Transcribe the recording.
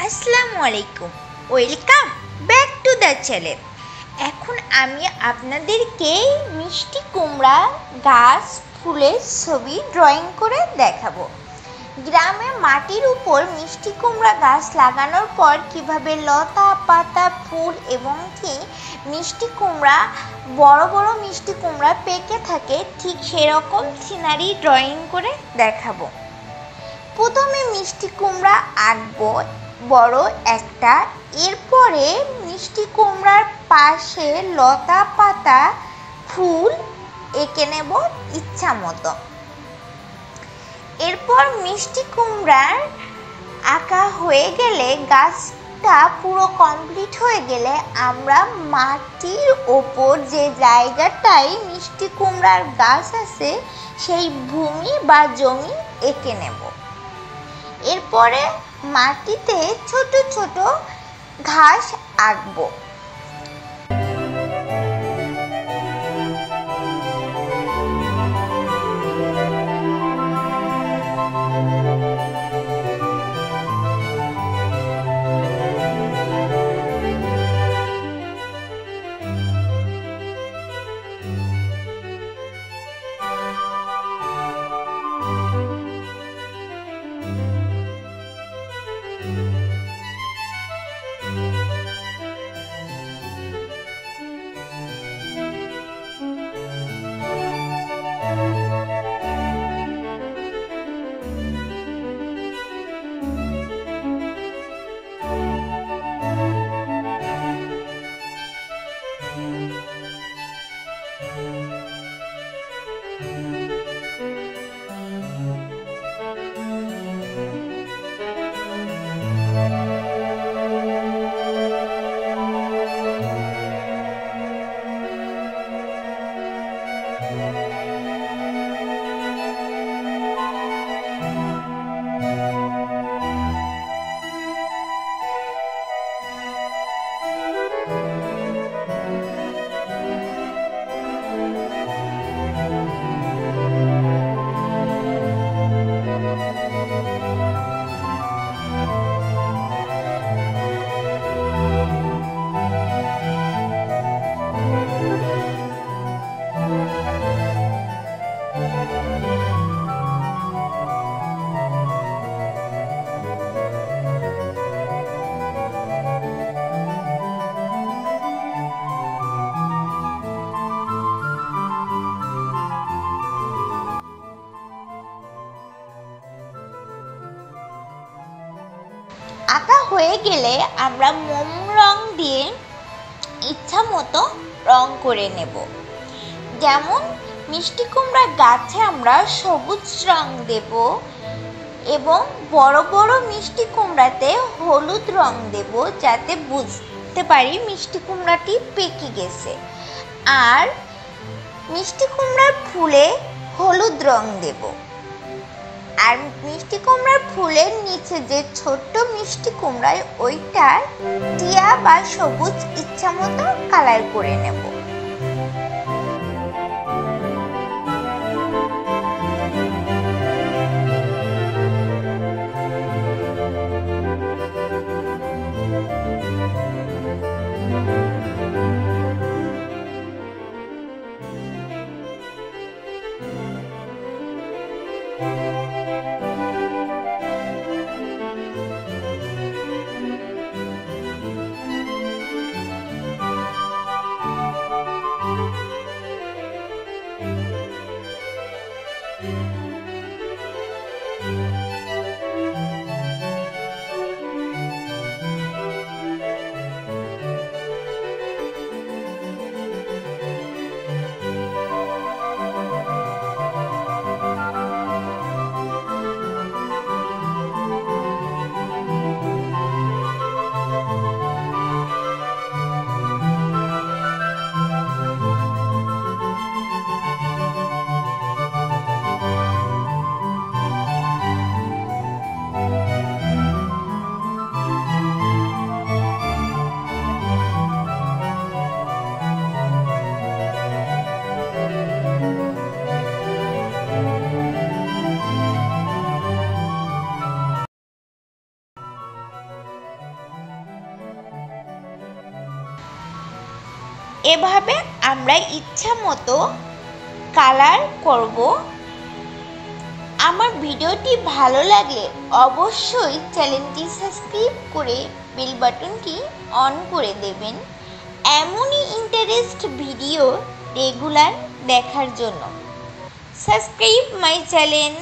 আসসালামু আলাইকুম, welcome back to the channel. এখন আমি আপনাদেরকে মিষ্টি কুমড়া গাছ ফুলের ছবি ড্রয়িং করে দেখাবো। গ্রামে মাটির উপর মিষ্টি কুমড়া গাছ লাগানোর পর কিভাবে লতা পাতা ফুল এবং কি মিষ্টি কুমড়া বড় বড় মিষ্টি কুমড়া পেকে থাকে, ঠিক সেরকম সিনারি ড্রয়িং করে দেখাবো। প্রথমে মিষ্টি কুমড়া আঁকবো বড় একটা, এরপরে মিষ্টি কুমড়ার পাশে লতা পাতা ফুল এঁকে নেব ইচ্ছা মতো। এরপর মিষ্টি কুমড়ার আঁকা হয়ে গেলে, গাছটা পুরো কমপ্লিট হয়ে গেলে আমরা মাটির ওপর যে জায়গাটায় মিষ্টি কুমড়ার গাছ আছে সেই ভূমি বা জমি এঁকে নেব। এরপরে মাটিতে ছোট ছোট ঘাস আঁকবো। আঁকা হয়ে গেলে আমরা মোম রং দিয়ে ইচ্ছা মতো রং করে নেব। যেমন মিষ্টি কুমড়া গাছে আমরা সবুজ রং দেব এবং বড় বড় মিষ্টি কুমড়াতে হলুদ রং দেব, যাতে বুঝতে পারি মিষ্টি কুমড়াটি পেকে গেছে। আর মিষ্টি কুমড়ার ফুলে হলুদ রং দেব। আর মিষ্টি কুমড়ার ফুলের নিচে যে ছোট্ট মিষ্টি কুমড়ায় ওইটা টিয়া বা সবুজ ইচ্ছা মতো কালার করে নেব। এভাবে আমরা ইচ্ছা মতো কালার করব। আমার ভিডিওটি ভালো লাগলে অবশ্যই চ্যানেলটি সাবস্ক্রাইব করে বেল বাটনটি অন করে দেবেন এমনই ইন্টারেস্ট ভিডিও রেগুলার দেখার জন্য। Subscribe my channel.